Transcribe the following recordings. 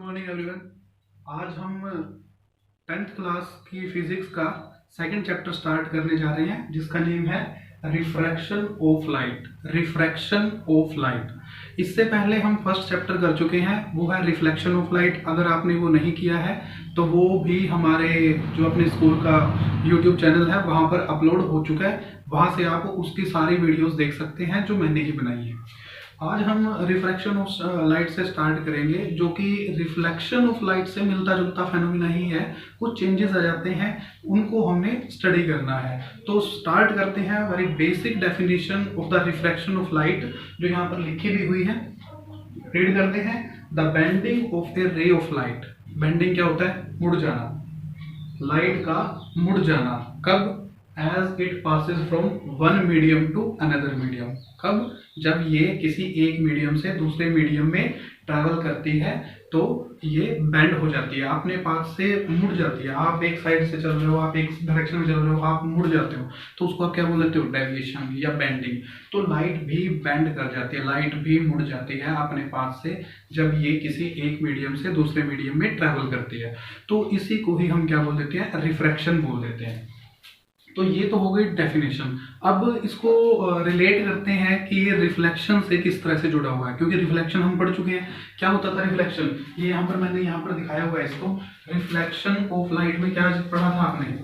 Morning everyone. आज हम 10th class की फिजिक्स का सेकंड चैप्टर स्टार्ट करने जा रहे हैं जिसका नेम है refraction of light. Refraction of light. इससे पहले हम फर्स्ट चैप्टर कर चुके हैं, वो है रिफ्लेक्शन ऑफ लाइट। अगर आपने वो नहीं किया है तो वो भी हमारे जो अपने स्कूल का यूट्यूब चैनल है वहाँ पर अपलोड हो चुका है, वहाँ से आप उसकी सारी वीडियोस देख सकते हैं जो मैंने ही बनाई है। आज हम रिफ्रैक्शन ऑफ लाइट से स्टार्ट करेंगे, जो कि रिफ्लेक्शन ऑफ लाइट से मिलता जुलता फेनोमेना ही है। कुछ चेंजेस आ जाते हैं, उनको हमने स्टडी करना है। तो स्टार्ट करते हैं very basic definition of the refraction of light, जो यहाँ पर लिखी भी हुई है। रीड करते हैं। The bending of A ray of light. Bending क्या होता है? मुड़ जाना, लाइट का मुड़ जाना। कब? As it passes from one medium to another medium. कब? जब ये किसी एक मीडियम से दूसरे मीडियम में ट्रैवल करती है तो ये बेंड हो जाती है, अपने पास से मुड़ जाती है। आप एक साइड से चल रहे हो, आप एक डायरेक्शन में चल रहे हो, आप मुड़ जाते हो तो उसको आप क्या बोल देते हो? डेविएशन या बेंडिंग। तो लाइट भी बेंड कर जाती है, लाइट भी मुड़ जाती है अपने पास से जब ये किसी एक मीडियम से दूसरे मीडियम में ट्रैवल करती है। तो इसी को ही हम क्या बोल देते हैं? रिफ्रैक्शन बोल देते हैं। तो ये तो हो गई डेफिनेशन। अब इसको रिलेट करते हैं कि ये रिफ्लेक्शन से किस तरह से जुड़ा हुआ है, क्योंकि रिफ्लेक्शन हम पढ़ चुके हैं। क्या होता था रिफ्लेक्शन? ये यहाँ पर मैंने यहाँ पर दिखाया हुआ है इसको। रिफ्लेक्शन ऑफ लाइट में क्या पढ़ा था आपने?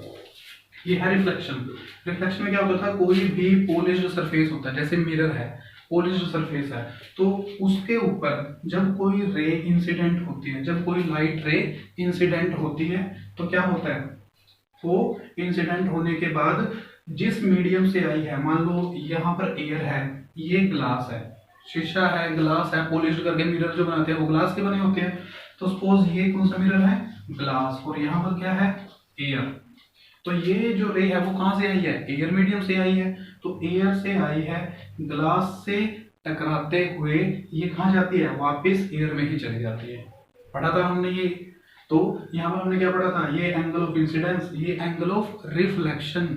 ये है रिफ्लेक्शन। रिफ्लेक्शन में क्या होता था? कोई भी पॉलिश्ड सरफेस होता है, जैसे मिरर है, पॉलिश्ड सरफेस है, तो उसके ऊपर जब कोई रे इंसिडेंट होती है, जब कोई लाइट रे इंसिडेंट होती है तो क्या होता है? वो इंसिडेंट होने के बाद जिस मीडियम से आई है, मान लो यहाँ पर एयर है, ये ग्लास है, शीशा है, ग्लास है, पॉलिश करके मिरर जो बनाते हैं वो ग्लास के बने होते हैं। तो सपोज ये कौन सा मिरर है? ग्लास। और यहाँ पर क्या है? एयर। तो ये जो रे है वो कहाँ से आई है? एयर मीडियम से आई है। तो एयर से आई है, ग्लास से टकराते हुए ये कहाँ जाती है? वापिस एयर में ही चली जाती है। पढ़ा था हमने ये। तो यहाँ पर हमने क्या पढ़ा था? ये एंगल ऑफ इंसिडेंस, ये एंगल ऑफ रिफ्लेक्शन,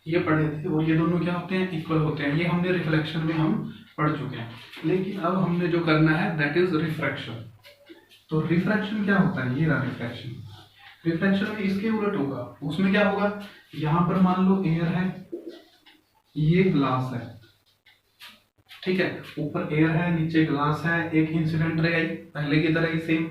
ये पढ़े थे। और ये दोनों क्या होते हैं? इक्वल होते हैं। ये हमने रिफ्लेक्शन में हम पढ़ चुके हैं। लेकिन अब हमने जो करना है दैट इज रिफ्रैक्शन। तो रिफ्रैक्शन क्या होता है? ये रहा रिफ्रैक्शन। रिफ्रैक्शन में इसके उलट होगा। उसमें क्या होगा? यहाँ पर मान लो एयर है, ये ग्लास है, ठीक है, ऊपर एयर है, नीचे ग्लास है, एक इंसिडेंट रे आई पहले की तरह ही सेम।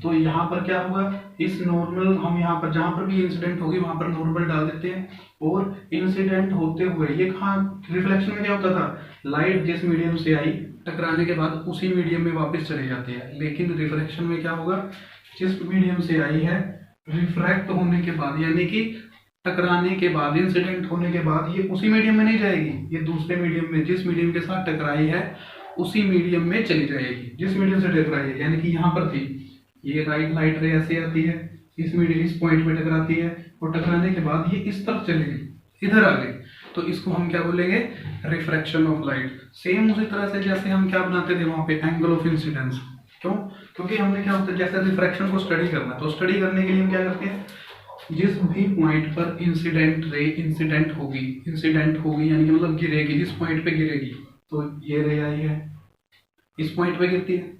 तो यहाँ पर क्या होगा? इस नॉर्मल, हम यहाँ पर जहां पर भी इंसिडेंट होगी वहां पर नॉर्मल डाल देते हैं। और इंसिडेंट होते हुए ये कहाँ? रिफ्लेक्शन में क्या होता था? लाइट जिस मीडियम से आई, टकराने के बाद उसी मीडियम में वापस चली जाती है। लेकिन रिफ्रैक्शन में क्या होगा? जिस मीडियम से आई है, रिफ्रैक्ट होने के बाद, यानी कि टकराने के बाद, इंसिडेंट होने के बाद ये उसी मीडियम में नहीं जाएगी, ये दूसरे मीडियम में, जिस मीडियम के साथ टकराई है उसी मीडियम में चली जाएगी जिस मीडियम से टकराई है। यानी कि यहाँ पर थी, ये राइट लाइट रे ऐसे आती है, इस मीडियम, इस पॉइंट पे टकराती है, और टकराने के बाद ये इस तरफ चली गई, इधर आ गई। तो इसको हम क्या बोलेंगे? Refraction of light. सेम उसी तरह से जैसे हम क्या बनाते थे वहां पे? Angle of incidence. क्यों? क्योंकि हमने क्या होता है, जैसे रिफ्रैक्शन को स्टडी करना, तो स्टडी करने के लिए हम क्या करते हैं? जिस भी पॉइंट पर इंसिडेंट रे इंसिडेंट होगी यानी कि मतलब गिरेगी, जिस पॉइंट पे गिरेगी, तो ये रे आई है, इस पॉइंट पे गिरती है,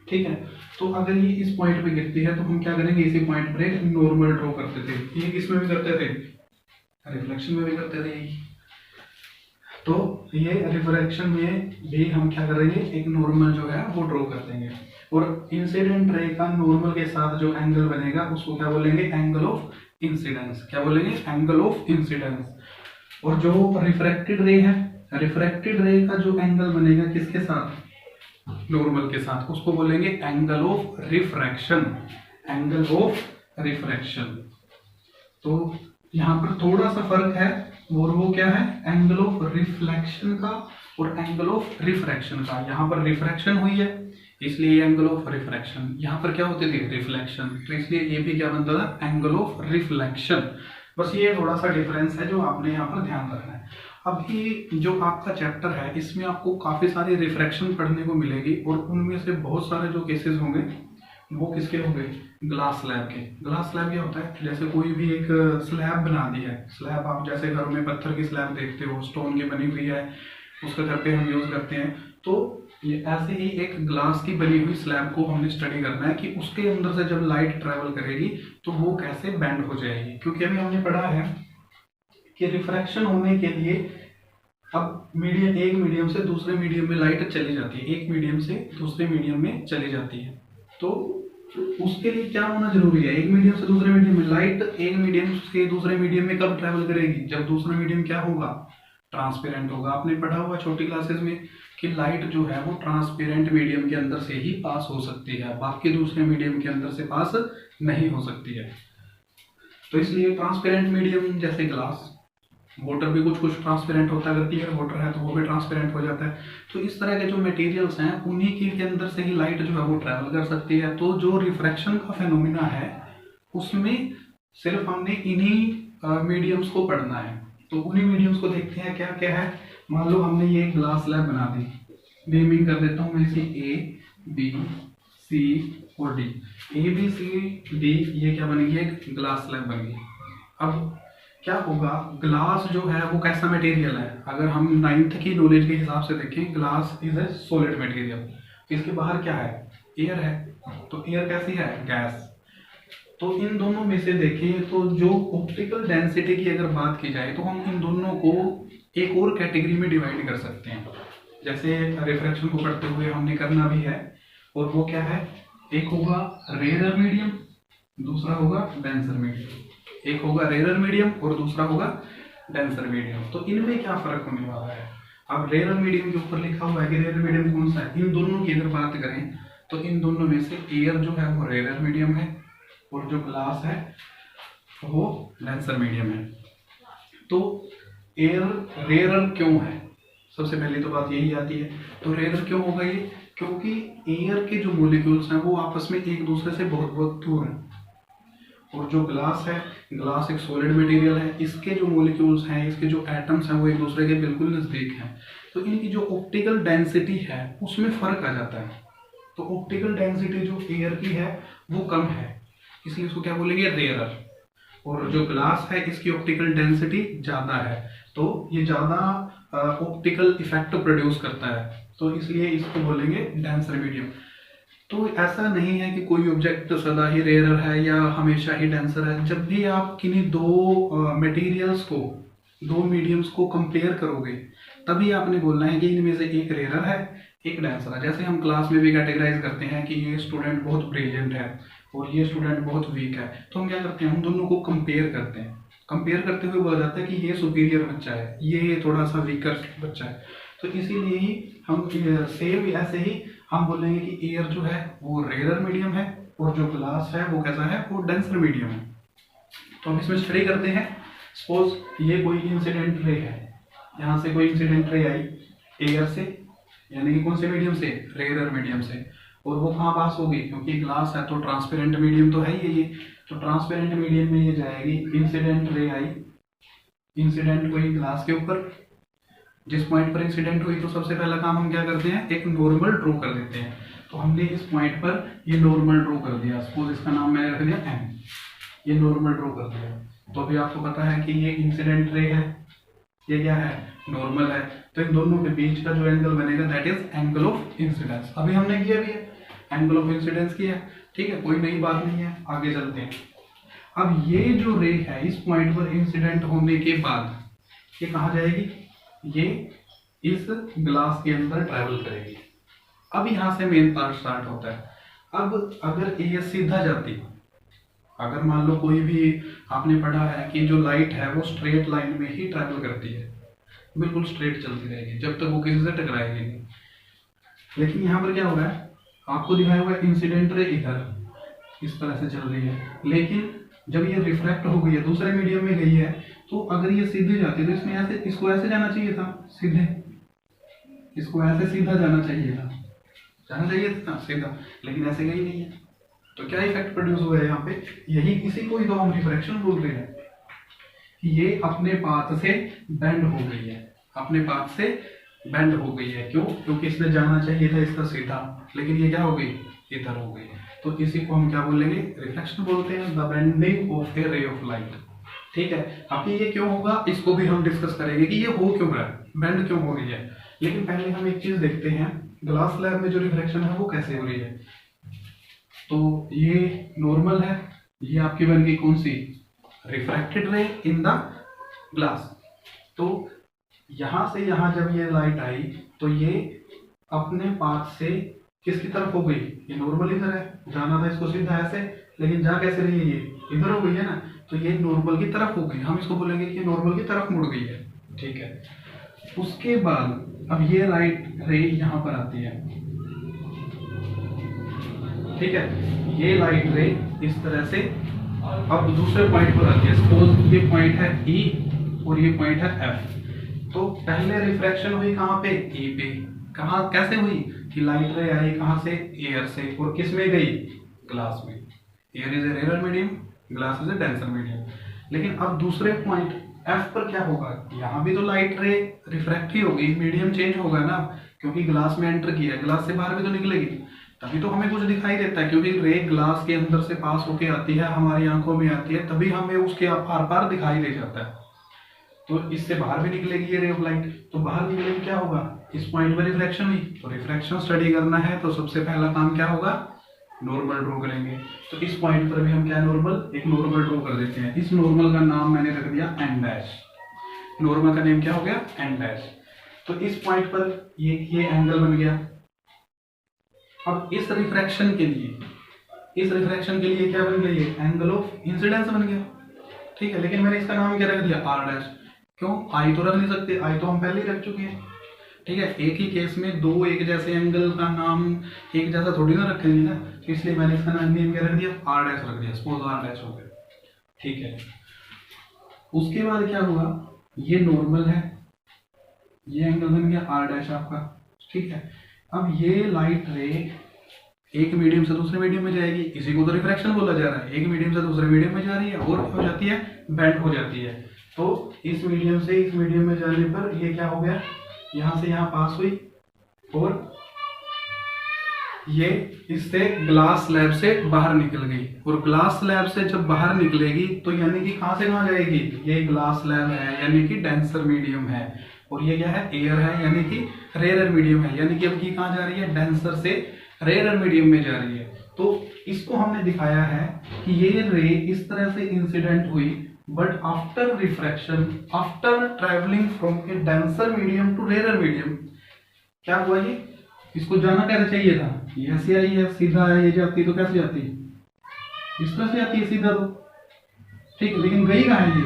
ठीक है। तो अगर ये इस पॉइंट पे गिरती है तो हम क्या करेंगे? इसी पॉइंट पर एक नॉर्मल ड्रॉ करते थे। ये किसमें भी करते थे? रिफ्लेक्शन में भी करते थे। तो ये रिफ्रैक्शन में भी हम क्या करेंगे? एक नॉर्मल जो है वो ड्रॉ कर देंगे। और इंसिडेंट रे का नॉर्मल के साथ जो एंगल बनेगा उसको क्या बोलेंगे? Angle of incidence. क्या बोलेंगे? Angle of incidence. और जो रिफ्रैक्टेड रे है, रिफ्रैक्टेड रे का जो एंगल बनेगा किसके साथ? नॉर्मल के साथ, उसको बोलेंगे angle of refraction. Angle of refraction. तो यहाँ पर थोड़ा सा फर्क है, और वो क्या है? एंगल ऑफ रिफ्लेक्शन का और एंगल ऑफ रिफ्रैक्शन का। यहाँ पर रिफ्रैक्शन हुई है इसलिए एंगल ऑफ रिफ्रैक्शन, यहाँ पर क्या होती थी? रिफ्लेक्शन। तो इसलिए ये भी क्या बनता था? Angle of reflection. बस ये थोड़ा सा डिफरेंस है जो आपने यहाँ पर ध्यान रखना है। अभी जो आपका चैप्टर है इसमें आपको काफी सारी रिफ्रैक्शन पढ़ने को मिलेगी, और उनमें से बहुत सारे जो केसेस होंगे वो किसके होंगे? ग्लास स्लैब के। ग्लास स्लैब क्या होता है? जैसे कोई भी एक स्लैब बना दी है, स्लैब आप जैसे घरों में पत्थर की स्लैब देखते हो, स्टोन की बनी हुई है, उसका घर पे हम यूज करते हैं। तो ये ऐसे ही एक ग्लास की बनी हुई स्लैब को हमने स्टडी करना है कि उसके अंदर से जब लाइट ट्रेवल करेगी तो वो कैसे बेंड हो जाएगी। क्योंकि अभी हमने पढ़ा है कि रिफ्रैक्शन होने के लिए अब मीडियम, एक मीडियम से दूसरे मीडियम में लाइट चली जाती है, एक मीडियम से दूसरे मीडियम में चली जाती है। तो उसके लिए क्या होना जरूरी है, एक मीडियम से दूसरे मीडियम में लाइट एक मीडियम से दूसरे मीडियम में कब ट्रैवल करेगी, जब दूसरा मीडियम क्या होगा, ट्रांसपेरेंट होगा। आपने पढ़ा हुआ छोटी क्लासेस में कि लाइट जो है वो ट्रांसपेरेंट मीडियम के अंदर से ही पास हो सकती है, बाकी दूसरे मीडियम के अंदर से पास नहीं हो सकती है। तो इसलिए ट्रांसपेरेंट मीडियम जैसे ग्लास, वाटर भी कुछ कुछ ट्रांसपेरेंट होता है, अगर क्लियर वाटर है तो वो भी ट्रांसपेरेंट हो जाता है। तो इस तरह के जो मटेरियल्स हैं उन्हीं के अंदर से ही लाइट जो है वो ट्रैवल कर सकती है। तो जो रिफ्रैक्शन का फेनोमिना है उसमें सिर्फ हमने इन्हीं मीडियम्स को पढ़ना है। तो उन्हीं मीडियम्स को देखते हैं क्या क्या है। मान लो हमने ये ग्लास स्लैब बना दी, नेमिंग कर देता हूँ मैं इसे A B C और D। A B C D ये क्या बनेगी, एक ग्लास स्लैब बन गई। अब क्या होगा, ग्लास जो है वो कैसा मटेरियल है, अगर हम 9th की नॉलेज के हिसाब से देखें, glass is A solid material. इसके बाहर क्या है, एयर है। तो एयर कैसी है, गैस। तो इन दोनों में से देखें तो जो ऑप्टिकल डेंसिटी की अगर बात की जाए तो हम इन दोनों को एक और कैटेगरी में डिवाइड कर सकते हैं। जैसे रिफ्रैक्शन को पढ़ते हुए हमने करना भी है, और वो क्या है, एक होगा रेयर मीडियम, दूसरा होगा डेंसर मीडियम। एक होगा रेयर मीडियम और दूसरा होगा डेंसर मीडियम। तो इनमें क्या फर्क होने वाला है। अब रेयर मीडियम के ऊपर लिखा हुआ है कि रेयर मीडियम कौन सा है, इन दोनों की अगर बात करें तो इन दोनों में से एयर जो है वो रेयर मीडियम है और जो ग्लास है वो डेंसर मीडियम है। तो एयर रेयर क्यों है, सबसे पहले तो बात यही आती है। तो रेयर क्यों होगा ये, क्योंकि एयर के जो मोलिक्यूल्स हैं वो आपस में एक दूसरे से बहुत बहुत दूर हैं, और जो ग्लास है, ग्लास एक सॉलिड मटेरियल है, इसके जो मॉलिक्यूल्स हैं, इसके जो एटम्स हैं वो एक दूसरे के बिल्कुल नज़दीक हैं। तो इनकी जो ऑप्टिकल डेंसिटी है उसमें फ़र्क आ जाता है। तो ऑप्टिकल डेंसिटी जो एयर की है वो कम है, इसलिए इसको क्या बोलेंगे, रेयरर। और जो ग्लास है इसकी ऑप्टिकल डेंसिटी ज़्यादा है, तो ये ज़्यादा ऑप्टिकल इफेक्ट प्रोड्यूस करता है, तो इसलिए इसको बोलेंगे डेंसर मीडियम। तो ऐसा नहीं है कि कोई ऑब्जेक्ट सदा ही रेयर है या हमेशा ही डेंसर है। जब भी आप किन्हीं दो मटेरियल्स को, दो मीडियम्स को कंपेयर करोगे तभी आपने बोलना है कि इनमें से एक रेयर है, एक डेंसर है। जैसे हम क्लास में भी कैटेगराइज करते हैं कि ये स्टूडेंट बहुत ब्रिलियंट है और ये स्टूडेंट बहुत वीक है, तो हम क्या करते हैं, हम दोनों को कंपेयर करते हैं। कंपेयर करते हुए बोला जाता है कि ये सुपीरियर बच्चा है, ये थोड़ा सा वीकर बच्चा है। तो इसीलिए ही हम सेम ऐसे ही हम बोलेंगे कि एयर जो है वो रेयर मीडियम है और जो ग्लास है वो कैसा है, वो डेंसर मीडियम है। तो हम इसमें स्टडी करते हैं। सपोज ये कोई इंसिडेंट रे है, यहाँ से कोई इंसिडेंट रे आई एयर से, यानी कि कौन से मीडियम से, रेयर मीडियम से, और वो कहाँ पास होगी, क्योंकि ग्लास है तो ट्रांसपेरेंट मीडियम तो है ही ये। तो ट्रांसपेरेंट मीडियम में ये जाएगी, इंसिडेंट रे आई, इंसिडेंट हुई ग्लास के ऊपर। जिस पॉइंट पर इंसिडेंट हुई तो सबसे पहला काम हम क्या करते हैं, एक नॉर्मल ड्रॉ कर देते हैं। तो हमने इस पॉइंट पर ये नॉर्मल ड्रॉ कर दिया, सपोज इसका नाम मैंने रख दिया एम, ये नॉर्मल ड्रॉ कर दिया। तो अभी आपको पता है कि ये इंसिडेंट रे है, ये क्या है, नॉर्मल है। तो इन दोनों के बीच का जो एंगल बनेगा that is angle of incidence. अभी हमने किया भी है, एंगल ऑफ इंसिडेंस किया, ठीक है, कोई नई बात नहीं है। आगे चलते हैं। अब ये जो रे है इस पॉइंट पर इंसिडेंट होने के बाद ये कहाँ जाएगी, ये इस ग्लास के अंदर ट्रैवल करेगी। अब यहाँ से मेन पार्ट स्टार्ट होता है। अब अगर ये सीधा जाती, अगर मान लो कोई भी, आपने पढ़ा है कि जो लाइट है वो स्ट्रेट लाइन में ही ट्रैवल करती है, बिल्कुल स्ट्रेट चलती रहेगी जब तक वो किसी से टकराएगी नहीं। लेकिन यहाँ पर क्या हो रहा है, आपको दिखाया हुआ है इंसिडेंट रे इधर इस तरह से चल रही है, लेकिन जब ये रिफ्रैक्ट हो गई है, दूसरे मीडियम में गई है, तो अगर ये सीधे जाती तो इसमें ऐसे, इसको ऐसे जाना चाहिए था, सीधे इसको ऐसे सीधा जाना चाहिए था, सीधा, लेकिन ऐसे गई नहीं है। तो क्या इफेक्ट प्रोड्यूस हुआ है यहाँ पे, यही इसी को ही तो हम रिफ्रैक्शन बोल रहे हैं कि ये अपने पाथ से बेंड हो गई है, अपने पाथ से बेंड हो गई है। क्यों, क्योंकि इसने जाना चाहिए था इसका सीधा, लेकिन ये क्या हो गई, इधर हो गई। तो इसी को हम क्या बोलेंगे, रिफ्लेक्शन बोलते हैं, the bending of A ray of light. ठीक है, अब ये क्यों होगा इसको भी हम डिस्कस करेंगे कि ये हो क्यों रहा है, बेंड क्यों हो रही है। लेकिन पहले हम एक चीज देखते हैं, ग्लास स्लैब में जो रिफ्रैक्शन है वो कैसे हो रही है। तो ये नॉर्मल है, ये आपकी बन गई कौन सी, रिफ्रैक्टेड रे इन द ग्लास। तो यहां से यहां जब ये लाइट आई तो ये अपने पाथ से किसकी तरफ हो गई, ये नॉर्मल इधर है, जाना था इसको सीधा ऐसे, लेकिन जा कैसे रही है, ये इधर हो गई है ना, तो ये नॉर्मल की तरफ हो गई, हम इसको बोलेंगे कि नॉर्मल की तरफ मुड़ गई है। ठीक है, उसके बाद अब ये लाइट रे यहां पर आती है। ठीक है, ये लाइट रे इस तरह से अब दूसरे पॉइंट पर आती है। सपोज ये पॉइंट है E और ये पॉइंट है F। तो पहले रिफ्रैक्शन हुई कहाँ पे, E पे। कहाँ कैसे हुई कि लाइट रे आई कहाँ से, एयर से, और किस में गई, ग्लास में। Air is a rare medium, glass is a denser medium. लेकिन अब दूसरे पॉइंट F पर क्या होगा, यहाँ भी तो लाइट रे रिफ्रैक्ट ही होगी, मीडियम चेंज होगा ना, क्योंकि ग्लास में एंटर किया, ग्लास से बाहर भी तो निकलेगी, तभी तो हमें कुछ दिखाई देता है, क्योंकि रे ग्लास के अंदर से पास होके आती है, हमारी आंखों में आती है, तभी हमें उसके आर पार दिखाई दे जाता है। तो इससे बाहर भी निकलेगी ये रे ऑफ लाइट, तो बाहर निकलेगी क्या होगा, इस पॉइंट पर रिफ्रैक्शन हुई। तो रिफ्रैक्शन स्टडी करना है तो सबसे पहला काम क्या होगा, नॉर्मल ड्रॉ करेंगे। तो इस पॉइंट पर भी हम क्या नॉर्मल, एक नॉर्मल ड्रॉ कर देते हैं। इस नॉर्मल का नाम मैंने रख दिया एन डैश, नॉर्मल का नेम क्या हो गया, एन डैश। तो इस पॉइंट पर ये एंगल बन गया। अब इस रिफ्रैक्शन के लिए क्या बन गया, ये एंगल ऑफ इंसिडेंस बन गया। ठीक है, लेकिन मैंने इसका नाम क्या रख दिया, आर डैश। क्यों, आई तो रख नहीं सकते, आई तो हम पहले ही रख चुके हैं। ठीक है, एक ही केस में दो एक जैसे एंगल का नाम एक जैसा थोड़ी ना रखेंगे ना, तो इसलिए मैंने इसका नाम नेम क्या रख दिया, आर डैश रख दिया। सपोज आर डैश हो गया। ठीक है, उसके बाद क्या हुआ, ये नॉर्मल है, ये एंगल बन गया आर डैश आपका। ठीक है, अब ये लाइट रे एक मीडियम से दूसरे मीडियम में जाएगी, इसी को तो रिफ्रैक्शन बोला जा रहा है। एक मीडियम से दूसरे मीडियम में जा रही है और हो जाती है, बेंड हो जाती है। तो इस मीडियम से इस मीडियम में जाने पर ये क्या हो गया, यहां से यहां पास हुई और ये इससे ग्लास स्लैब से बाहर निकल गई। और ग्लास स्लैब से जब बाहर निकलेगी तो यानी कि कहां से कहां जाएगी, ये ग्लास स्लैब है यानी कि डेंसर मीडियम है, और ये क्या है, एयर है यानी कि रेयर मीडियम है, यानी कि अब ये कहां जा रही है, डेंसर से रेयर मीडियम में जा रही है। तो इसको हमने दिखाया है कि ये रे इस तरह से इंसिडेंट हुई, but after refraction, after travelling from a denser medium to rare medium, क्या हुआ, ये इसको जाना कैसे चाहिए था, ये ऐसे आई है, सीधा है, ये जाती तो कैसे जाती, इस तरह से जाती है सीधा तो। ठीक है, लेकिन गई कहाँ है, ये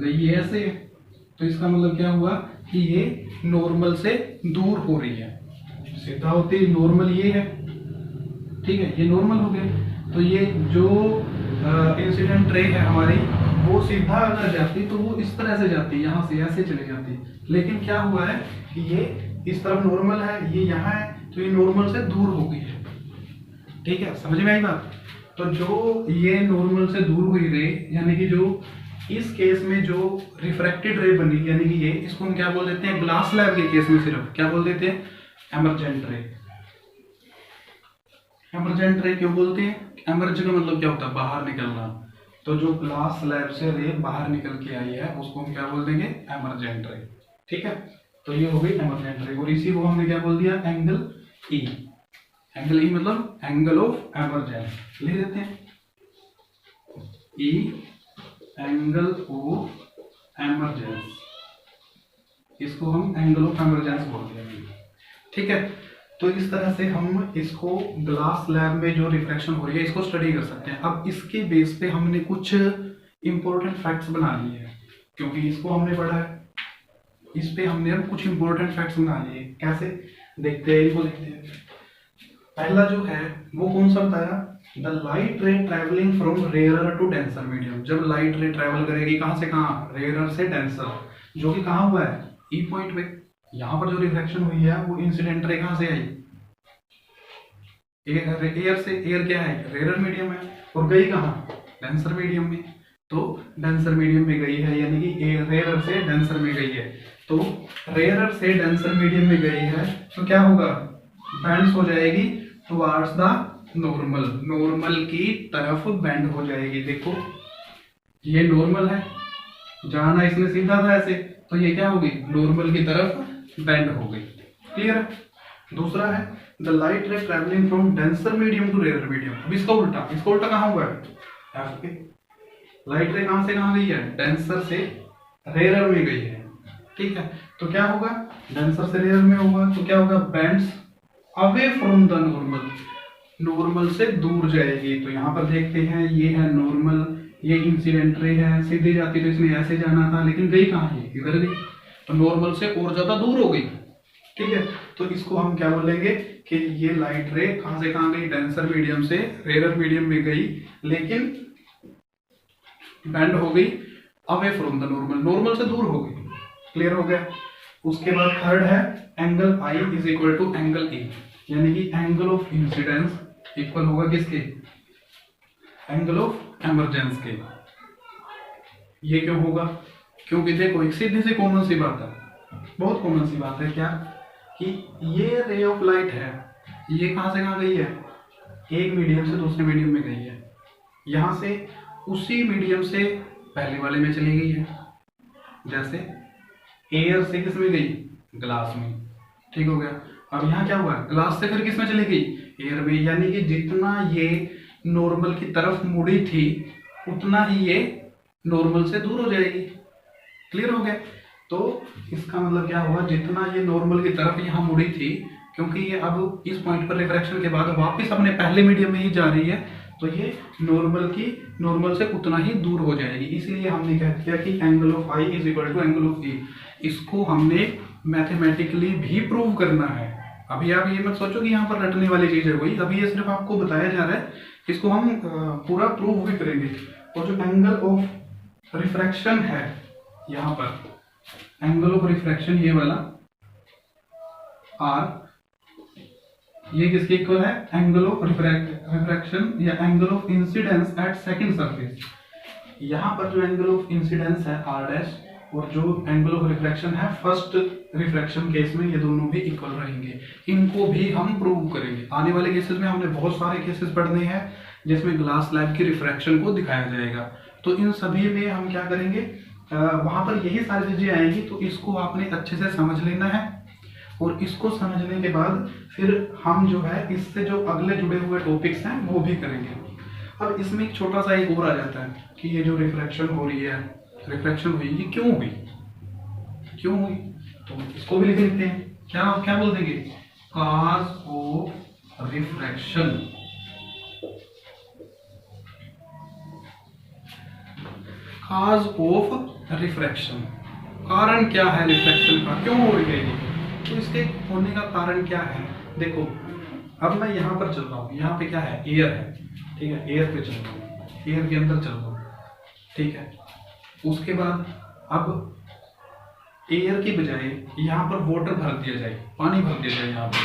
गई ये ऐसे है। तो इसका मतलब क्या हुआ कि ये नॉर्मल से दूर हो रही है, सीधा होती नॉर्मल ये है। ठीक है, ये नॉर्मल हो गया। तो ये जो इंसिडेंट रे है हमारी, वो सीधा अगर जाती तो वो इस तरह से जाती, यहाँ से ऐसे चले जाती। लेकिन क्या हुआ है कि ये इस तरफ नॉर्मल है, ये यहाँ है, तो ये नॉर्मल से दूर हो गई है। ठीक है, समझ में आई बात। तो जो ये नॉर्मल से दूर हुई रे, यानी कि जो इस केस में जो रिफ्रैक्टेड रे बनी, यानी कि ये, इसको हम क्या बोल देते हैं, ग्लास स्लैब के केस में सिर्फ क्या बोल देते हैं, एमर्जेंट रे। एमर्जेंट रे क्यों बोलते हैं, एमर्ज का मतलब क्या होता है, बाहर निकलना। तो जो ग्लास स्लैब से रे बाहर निकल के आई है उसको हम क्या बोल देंगे, एमर्जेंट रे। ठीक है, तो ये हो गई एमर्जेंट रे, और इसी को हमने क्या बोल दिया, एंगल ई। एंगल ई मतलब एंगल ऑफ एमर्जेंस, लिख देते हैं ई, एंगल ऑफ एमर्जेंस, इसको हम एंगल ऑफ एमर्जेंस बोलते हैं। ठीक है, तो इस तरह से हम इसको ग्लास स्लैब में जो रिफ्रैक्शन हो रही है इसको स्टडी कर सकते हैं। अब इसके बेस पे हमने कुछ इंपॉर्टेंट फैक्ट्स बना लिए हैं, क्योंकि इसको हमने पढ़ा है, इस पे हमने अब कुछ इंपॉर्टेंट फैक्ट्स बना लिए। कैसे देखते हैं, इनको देखते हैं। पहला जो है वो कौन सा बताया, the light ray travelling from rarer to denser medium. जब लाइट रे ट्रेवल करेगी कहां से कहां, रेयरर से डेंसर, जो कि कहां हुआ है, ई पॉइंट पे। यहां पर जो रिफ्रैक्शन हुई है वो इंसिडेंट रे कहां से आई, एयर से। एयर क्या है, रेयर मीडियम है, और गई कहां, डेंसर मीडियम में। तो डेंसर मीडियम में गई है, यानी कि रेयर से डेंसर में गई है। तो रेयर से डेंसर मीडियम में गई है तो क्या होगा, बेंड हो जाएगी टुवार्ड्स द नॉर्मल, नॉर्मल की तरफ बेंड हो जाएगी। देखो ये नॉर्मल है, जाना इसने सीधा था ऐसे, तो ये क्या हो गई, नॉर्मल की तरफ बेंड हो गई। क्लियर है। दूसरा है the light ray travelling from denser medium to rare medium. अब इसका उल्टा कहाँ हुआ है? लाइट रे कहाँ से कहाँ गई है? डेंसर से रेयर में गई है, ठीक है। तो क्या होगा? डेंसर से रेयर में होगा तो क्या होगा? Bends away from the normal, normal से दूर जाएगी। तो यहाँ पर देखते हैं ये है नॉर्मल, ये इंसिडेंट रे है, सीधी जाती तो इसने ऐसे जाना था, लेकिन गई कहाँ है? इधर गई, तो नॉर्मल से और ज्यादा दूर हो गई, ठीक है। तो इसको हम क्या बोलेंगे कि ये लाइट रे कहाँ से कहाँ गई? डेंसर मीडियम से रेयर मीडियम में गई, लेकिन बेंड हो गई away from the normal, normal से दूर हो गई। क्लियर हो गया। उसके बाद थर्ड है angle I is equal to angle A, यानी कि एंगल ऑफ इंसिडेंस इक्वल होगा किसके? एंगल ऑफ एमरजेंस के। ये क्यों होगा? क्योंकि देखो एक सीधी सी कॉमन सी बात है, बहुत कॉमन सी बात है, क्या कि ये रे ऑफ लाइट है, ये कहां से कहां गई है? एक मीडियम से दूसरे मीडियम में गई है, यहां से उसी मीडियम से पहले वाले में चली गई है। जैसे एयर से किस में गई? ग्लास में, ठीक हो गया। अब यहाँ क्या हुआ? ग्लास से फिर किस में चली गई? एयर में, यानी कि जितना ये नॉर्मल की तरफ मुड़ी थी उतना ही ये नॉर्मल से दूर हो जाएगी। क्लियर हो गया। तो इसका मतलब क्या हुआ? जितना ये नॉर्मल की तरफ यहाँ मुड़ी थी, क्योंकि ये अब इस पॉइंट पर रिफ्रैक्शन के बाद वापस अपने पहले मीडियम में ही जा रही है, तो ये नॉर्मल से उतना ही दूर हो जाएगी। इसलिए हमने कह दिया कि angle of I is equal to angle of A. इसको हमने मैथमेटिकली भी प्रूव करना है। अभी आप ये मत सोचो कि यहाँ पर रटने वाली चीज है कोई, अभी ये सिर्फ आपको बताया जा रहा है, इसको हम पूरा प्रूव भी करेंगे। और जो एंगल ऑफ रिफ्रैक्शन है, यहाँ पर एंगल ऑफ रिफ्रैक्शन ये वाला आर, ये किसके इक्वल है? एंगल ऑफ रिफ्रैक्शन या angle of incidence at second surface. यहाँ पर जो एंगल ऑफ इंसिडेंस है आर डैश, और जो एंगल ऑफ रिफ्रैक्शन है फर्स्ट रिफ्रैक्शन केस में, ये दोनों भी इक्वल रहेंगे। इनको भी हम प्रूव करेंगे। आने वाले केसेस में हमने बहुत सारे केसेस पढ़ने हैं जिसमें ग्लास स्लैब की रिफ्रैक्शन को दिखाया जाएगा। तो इन सभी में हम क्या करेंगे? वहां पर यही सारी चीजें आएंगी, तो इसको आपने अच्छे से समझ लेना है। और इसको समझने के बाद फिर हम जो है इससे जो अगले जुड़े हुए टॉपिक्स हैं वो भी करेंगे। अब इसमें एक छोटा सा एक और आ जाता है कि ये जो रिफ्रैक्शन हो रही है, रिफ्रैक्शन हुई, ये क्यों हुई? तो इसको भी लिख लेते हैं। क्या बोल देंगे? Cause of refraction. Cause of refraction, कारण क्या है रिफ्रैक्शन का, क्यों हो रही है ये? तो इसके होने का कारण क्या है? देखो अब मैं यहाँ पर चल रहा हूँ, यहाँ पे क्या है? एयर है, ठीक है। एयर पे चल रहा हूँ, एयर के अंदर चल रहा हूँ, ठीक है। उसके बाद अब एयर की बजाय यहाँ पर वाटर भर दिया जाए, पानी भर दिया जाए यहाँ पर,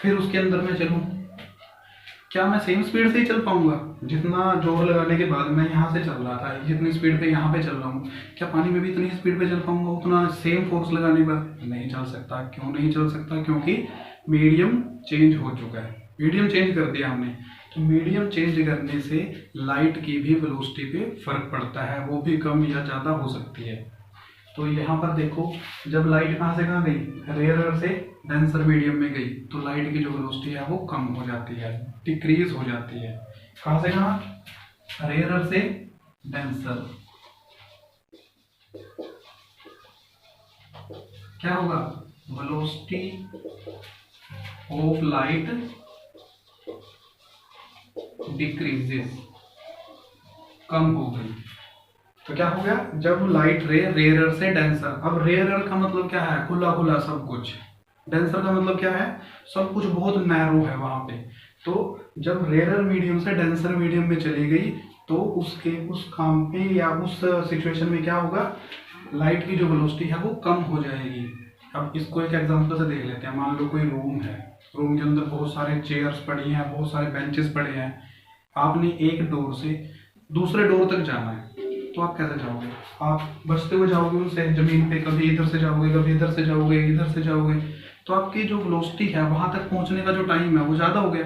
फिर उसके अंदर मैं चलूँ, क्या मैं सेम स्पीड से ही चल पाऊंगा? जितना जोर लगाने के बाद मैं यहाँ से चल रहा था, जितनी स्पीड पे यहाँ पे चल रहा हूँ, क्या पानी में भी इतनी स्पीड पे चल पाऊंगा? उतना सेम फोर्स लगाने पर नहीं चल सकता। क्यों नहीं चल सकता? क्योंकि मीडियम चेंज हो चुका है, मीडियम चेंज कर दिया हमने। तो मीडियम चेंज करने से लाइट की भी वेलोसिटी पे फर्क पड़ता है, वो भी कम या ज़्यादा हो सकती है। तो यहाँ पर देखो, जब लाइट कहाँ से कहाँ गई? रेयर से डेंसर मीडियम में गई, तो लाइट की जो वेलोसिटी है वो कम हो जाती है, डिक्रीज हो जाती है। कहाँ से कहाँ? रेयर से डेंसर। क्या होगा? वेलोसिटी ऑफ लाइट डिक्रीजेस, कम हो गई। तो क्या हो गया? जब लाइट रे रेयर से डेंसर, अब रेयर का मतलब क्या है? खुला खुला सब कुछ। डेंसर का मतलब क्या है? सब कुछ बहुत नैरो है वहां पे। तो जब रेयर मीडियम से डेंसर मीडियम में चली गई, तो उस काम पे या उस सिचुएशन में क्या होगा? लाइट की जो वेलोसिटी है वो कम हो जाएगी। अब इसको एक एग्जांपल से देख लेते हैं। मान लो कोई रूम है, रूम के अंदर बहुत सारे चेयर्स पड़ी हैं, बहुत सारे बेंचेस पड़े हैं। आपने एक डोर से दूसरे डोर तक जाना है, तो आप कैसे जाओगे? आप बचते हुए जाओगे उनसे जमीन पे, कभी इधर से जाओगे, कभी इधर से जाओगे, इधर से जाओगे, तो आपकी जो वेलोसिटी है वहां तक पहुंचने का जो टाइम है वो ज्यादा हो गया।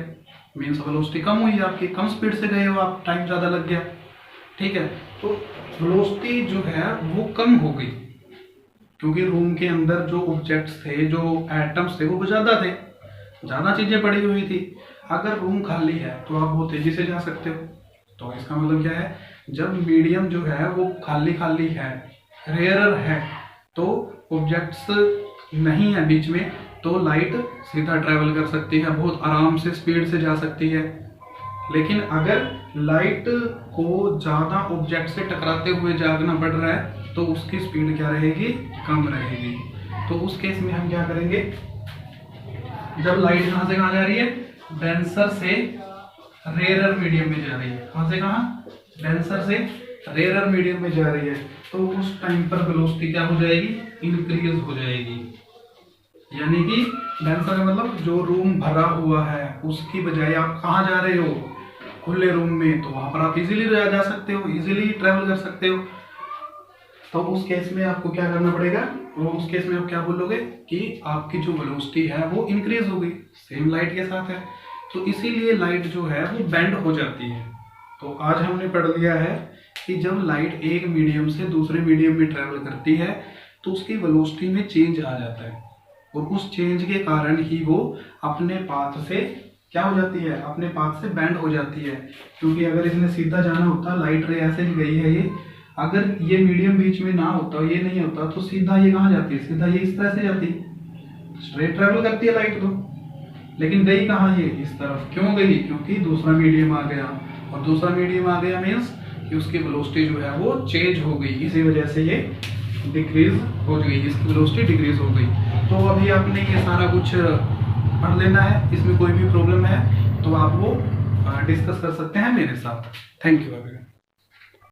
मीन्स वेलोसिटी कम हुई, आपकी कम स्पीड से गए हो आप, टाइम ज्यादा लग गया, ठीक है। तो वेलोसिटी जो है वो कम हो गई। क्योंकि रूम के अंदर जो ऑब्जेक्ट्स थे, जो एटम्स थे, वो ज़्यादा थे, ज़्यादा चीज़ें पड़ी हुई थी। अगर रूम खाली है तो आप बहुत तेज़ी से जा सकते हो। तो इसका मतलब क्या है, जब मीडियम जो है वो खाली खाली है, रेयरर है, तो ऑब्जेक्ट्स नहीं है बीच में, तो लाइट सीधा ट्रैवल कर सकती है, बहुत आराम से स्पीड से जा सकती है। लेकिन अगर लाइट को ज़्यादा ऑब्जेक्ट से टकराते हुए जाना पड़ रहा है तो उसकी स्पीड क्या रहेगी, कम रहेगी। तो उस केस में हम क्या करेंगे, जब लाइट कहाँ से कहाँ जा रही है, डेंसर से रेयरर मीडियम में जा रही है, कहाँ से कहाँ, डेंसर से रेयरर मीडियम में जा रही है, तो उस टाइम पर वेलोसिटी क्या हो जाएगी, इंक्रीज हो जाएगी। यानी कि डेंसर का मतलब जो रूम भरा हुआ है उसकी बजाय आप कहाँ जा रहे हो, खुले रूम में, तो वहां पर आप इजीली जा सकते हो, इजीली ट्रेवल कर सकते हो। तो उस केस में आपको क्या करना पड़ेगा, वो उस केस में आप क्या बोलोगे कि आपकी जो वेलोसिटी है वो इंक्रीज हो गई, सेम लाइट के साथ है, तो इसीलिए लाइट जो है वो बेंड हो जाती है। तो आज हमने पढ़ लिया है कि जब लाइट एक मीडियम से दूसरे मीडियम में ट्रेवल करती है तो उसकी वेलोसिटी में चेंज आ जाता है, और उस चेंज के कारण ही वो अपने पाथ से क्या हो जाती है, अपने पाथ से बेंड हो जाती है। क्योंकि अगर इसने सीधा जाना होता, लाइट रे ऐसे ही गई है ये, अगर ये मीडियम बीच में ना होता, ये नहीं होता, तो सीधा ये कहाँ जाती है, सीधा ये इस तरह से जाती, स्ट्रेट ट्रेवल करती है लाइट तो। लेकिन गई कहाँ ये, इस तरफ। क्यों गई, क्योंकि दूसरा मीडियम आ गया, और दूसरा मीडियम आ गया मीन्स कि उसकी वेलोसिटी जो है वो चेंज हो गई, इसी वजह से ये डिक्रीज हो गई, इसकी वेलोसिटी डिक्रीज हो गई। तो अभी आपने ये सारा कुछ पढ़ लेना है, इसमें कोई भी प्रॉब्लम है तो आप वो डिस्कस कर सकते हैं मेरे साथ। Thank you.